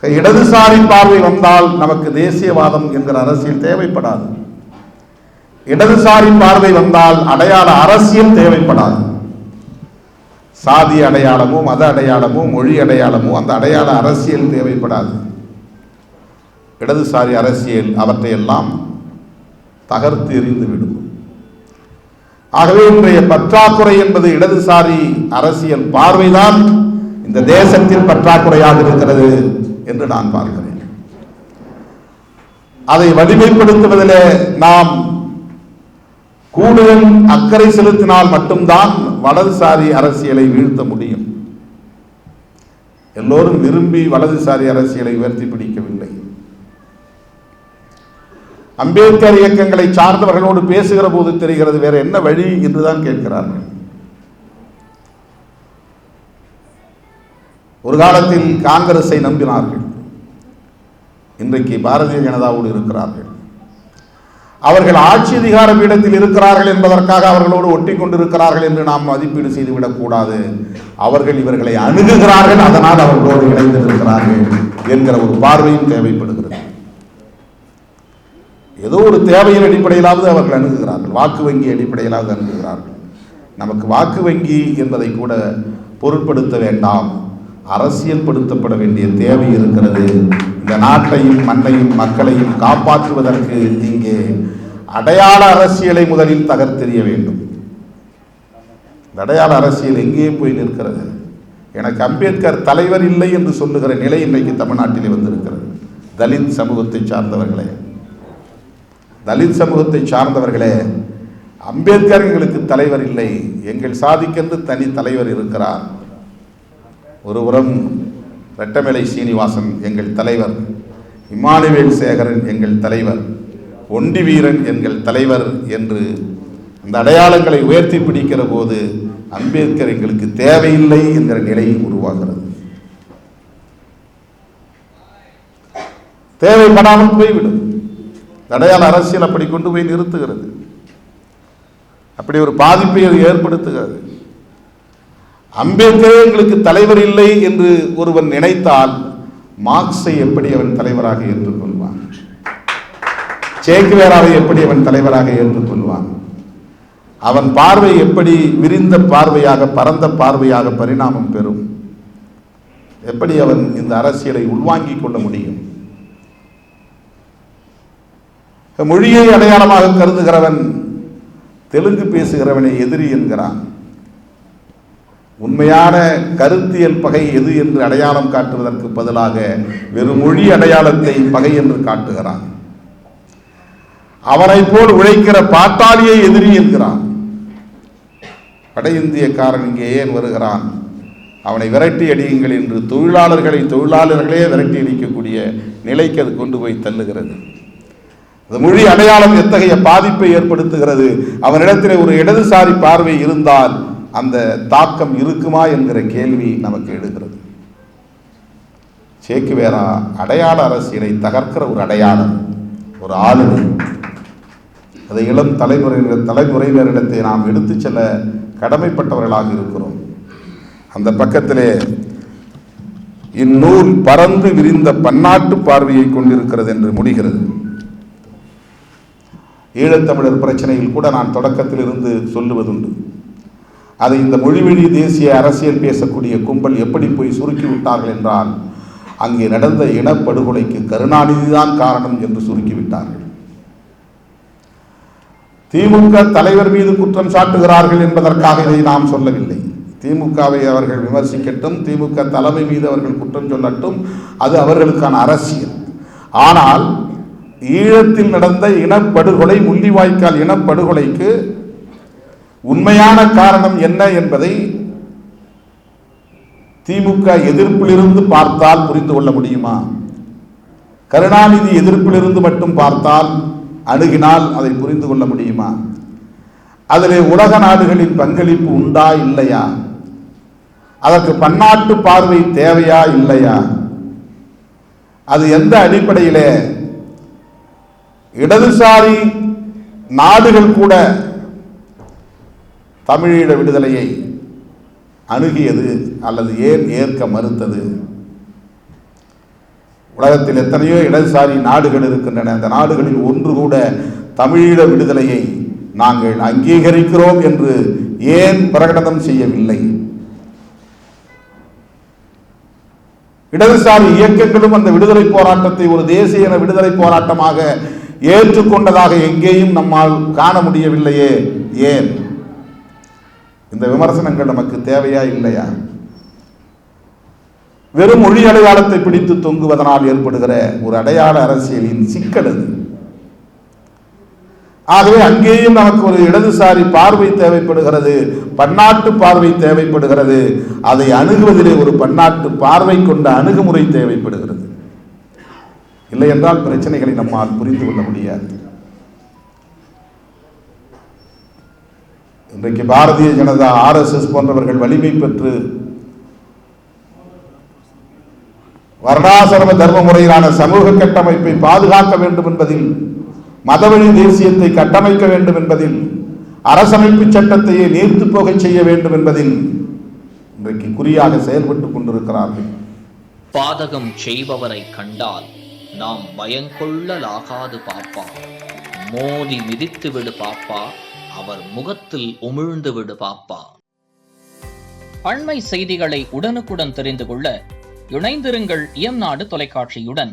இடதுசாரி பார்வை வந்தால் நமக்கு தேசியவாதம் என்கிற அரசியல் தேவைப்படாது. இடதுசாரி பார்வை வந்தால் அடையாள அரசியல் தேவைப்படாது. சாதி அடையாளமோ மத அடையாளமோ மொழி அடையாளமோ அந்த அடையாள அரசியல் தேவைப்படாது. இடதுசாரி அரசியல் அவற்றையெல்லாம் தகர்த்து எறிந்துவிடும். ஆகவே இன்றைய பற்றாக்குறை என்பது இடதுசாரி அரசியல் பார்வைதான் இந்த தேசத்தில் பற்றாக்குறையாக இருக்கிறது என்று நான் பார்க்கிறேன். அதை வலிமைப்படுத்துவதிலே நாம் கூடுதல் அக்கறை செலுத்தினால் மட்டும்தான் வலதுசாரி அரசியலை வீழ்த்த முடியும். எல்லோரும் விரும்பி வலதுசாரி அரசியலை உயர்த்தி பிடிக்கவில்லை. அம்பேத்கர் இயக்கங்களை சார்ந்தவர்களோடு பேசுகிற போது தெரிகிறது வேற என்ன வழி என்றுதான் கேட்கிறார்கள். ஒரு காலத்தில் காங்கிரஸை நம்பினார்கள், இன்றைக்கு பாரதிய ஜனதாவோடு இருக்கிறார்கள். அவர்கள் ஆட்சி அதிகார பீடத்தில் இருக்கிறார்கள் என்பதற்காக அவர்களோடு ஒட்டி கொண்டிருக்கிறார்கள் என்று நாம் மதிப்பீடு செய்துவிடக் கூடாது. அவர்கள் இவர்களை அணுகுகிறார்கள், அதனால் அவர்களோடு இணைந்திருக்கிறார்கள் என்கிற ஒரு பார்வையும் தேவைப்படுகிறது. ஏதோ ஒரு தேவையின் அடிப்படையிலாவது அவர்கள் அணுகுகிறார்கள், வாக்கு வங்கி அடிப்படையிலாவது அணுகுகிறார்கள். நமக்கு வாக்கு வங்கி என்பதை கூட பொருட்படுத்த வேண்டாம், அரசியல் படுத்தப்பட வேண்டிய தேவை இருக்கிறது. இந்த நாட்டையும் மண்ணையும் மக்களையும் காப்பாற்றுவதற்கு இங்கே அடையாள அரசியலை முதலில் தகர்த்தெறிய வேண்டும். இந்த அடையாள அரசியல் எங்கே போய் நிற்கிறது? எனக்கு அம்பேத்கர் தலைவர் இல்லை என்று சொல்லுகிற நிலை இன்றைக்கு தமிழ்நாட்டிலே வந்திருக்கிறது. தலித் சமூகத்தை சார்ந்தவர்களே, அம்பேத்கர் எங்களுக்கு தலைவர் இல்லை, எங்கள் சாதிக்கென்று தனி தலைவர் இருக்கிறார். ஒருபுறம் ரெட்டமலை சீனிவாசன் எங்கள் தலைவர், இமானுவேல் சேகரன் எங்கள் தலைவர், ஒண்டி வீரன் எங்கள் தலைவர் என்று இந்த அடையாளங்களை உயர்த்தி பிடிக்கிற போது அம்பேத்கர் எங்களுக்கு தேவையில்லை என்கிற நிலை உருவாகிறது. தேவைப்படாமல் போய்விடும். அடையாள அரசியல் அப்படி கொண்டு போய் நிறுத்துகிறது, அப்படி ஒரு பாதிப்பை அது ஏற்படுத்துகிறது. அம்பேத்கரே எங்களுக்கு தலைவர் இல்லை என்று ஒருவன் நினைத்தால் மார்க்ஸை எப்படி அவன் தலைவராக ஏற்றுக்கொள்வான்? சேக்குவேராவை எப்படி அவன் தலைவராக ஏற்றுக்கொள்வான்? அவன் பார்வை எப்படி விரிந்த பார்வையாக, பரந்த பார்வையாக பரிணாமம் பெறும்? எப்படி அவன் இந்த அரசியலை உள்வாங்கிக் கொள்ள முடியும்? மொழியை அடையாளமாக கருதுகிறவன் தெலுங்கு பேசுகிறவனை எதிரி என்கிறான். உண்மையான கருத்தியல் பகை எது என்று அடையாளம் காட்டுவதற்கு பதிலாக வெறும் மொழி அடையாளத்தை பகை என்று காட்டுகிறான். அவனை போல் உழைக்கிற பாட்டாளியை எதிரி என்கிறான். வட இந்தியக்காரன் இங்கே ஏன் வருகிறான்? அவனை விரட்டி அடியுங்கள் என்று தொழிலாளர்களே விரட்டி அடிக்கக்கூடிய நிலைக்கு அது கொண்டு போய் தள்ளுகிறது. மொழி அடையாளம் எத்தகைய பாதிப்பை ஏற்படுத்துகிறது? அவனிடத்தில் ஒரு இடதுசாரி பார்வை இருந்தால் அந்த தாக்கம் இருக்குமா என்கிற கேள்வி நமக்கு எழுகிறது. சேக்குவேரா அடையாள அரசியலை தகர்க்கிற ஒரு அடையாளம், ஒரு ஆளுமை. அதை இளம் தலைமுறையினரிடத்தை நாம் எடுத்து செல்ல கடமைப்பட்டவர்களாக இருக்கிறோம். அந்த பக்கத்திலே இந்நூல் பறந்து விரிந்த பன்னாட்டு பார்வையை கொண்டிருக்கிறது என்று முடிகிறது. ஈழத்தமிழர் பிரச்சனையில் கூட நான் தொடக்கத்தில் இருந்து சொல்லுவதுண்டு. அதை இந்த மொழிவழி தேசிய அரசியல் பேசக்கூடிய கும்பல் எப்படி போய் சுருக்கி விட்டார்கள் என்றால், அங்கே நடந்த இனப்படுகொலைக்கு கருணாநிதி தான் காரணம் என்று சுருக்கிவிட்டார்கள். திமுக தலைவர் மீது குற்றம் சாட்டுகிறார்கள் என்பதற்காக இதை நாம் சொல்லவில்லை. திமுகவை அவர்கள் விமர்சிக்கட்டும், திமுக தலைமை மீது அவர்கள் குற்றம் சொல்லட்டும், அது அவர்களுக்கான அரசியல். ஆனால் ஈழத்தில் நடந்த இனப்படுகொலை, முள்ளிவாய்க்கால் இனப்படுகொலைக்கு உண்மையான காரணம் என்ன என்பதை திமுக எதிர்ப்பிலிருந்து பார்த்தால் புரிந்து கொள்ள முடியுமா? கருணாநிதி எதிர்ப்பிலிருந்து மட்டும் பார்த்தால், அணுகினால் அதை புரிந்து கொள்ள முடியுமா? அதிலே உலக நாடுகளின் பங்களிப்பு உண்டா இல்லையா? அதற்கு பன்னாட்டு பார்வை தேவையா இல்லையா? அது எந்த அடிப்படையிலே இடதுசாரி நாடுகள் கூட தமிழீழ விடுதலையை அணுகியது அல்லது ஏன் ஏற்க மறுத்தது? உலகத்தில் எத்தனையோ இடதுசாரி நாடுகள் இருக்கின்றன. அந்த நாடுகளில் ஒன்று கூட தமிழீழ விடுதலையை நாங்கள் அங்கீகரிக்கிறோம் என்று ஏன் பிரகடனம் செய்யவில்லை? இடதுசாரி இயக்கங்களும் அந்த விடுதலை போராட்டத்தை ஒரு தேசிய விடுதலை போராட்டமாக ஏற்றுக்கொண்டதாக எங்கேயும் நம்மால் காண முடியவில்லையே. ஏன்? இந்த விமர்சனங்கள் நமக்கு தேவையா இல்லையா? வெறும் மொழி அடையாளத்தை பிடித்து தொங்குவதனால் ஏற்படுகிற ஒரு அடையாள அரசியலின் சிக்கல் அது. ஆகவே அங்கேயும் நமக்கு ஒரு இடதுசாரி பார்வை தேவைப்படுகிறது, பன்னாட்டு பார்வை தேவைப்படுகிறது. அதை அணுகுவதிலே ஒரு பன்னாட்டு பார்வை கொண்ட அணுகுமுறை தேவைப்படுகிறது. இல்லை என்றால் பிரச்சனைகளை நம்மால் புரிந்து கொள்ள முடியாது. இன்றைக்கு பாரதிய ஜனதா, RSS போன்றவர்கள் வலிமை பெற்று வர்ணாசிரம தர்ம முறையிலான சமூக கட்டமைப்பை பாதுகாக்க வேண்டும் என்பதில், மதவழி தேசியத்தை கட்டமைக்க வேண்டும் என்பதில், அரசமைப்பு சட்டத்தையே நீர்த்து போக செய்ய வேண்டும் என்பதில் இன்றைக்கு குறியாக செயல்பட்டுக் கொண்டிருக்கிறார்கள். பாதகம் செய்பவரை கண்டால் நாம் பயங்கொள்ளலாகாது பாப்பா, மோதி மிதித்து விடு பாப்பா, அவர் முகத்தில் உமிழ்ந்து விடு பாப்பா. அண்மை செய்திகளை உடனுக்குடன் தெரிந்து கொள்ள இணைந்திருங்கள் இயம்நாடு தொலைக்காட்சியுடன்.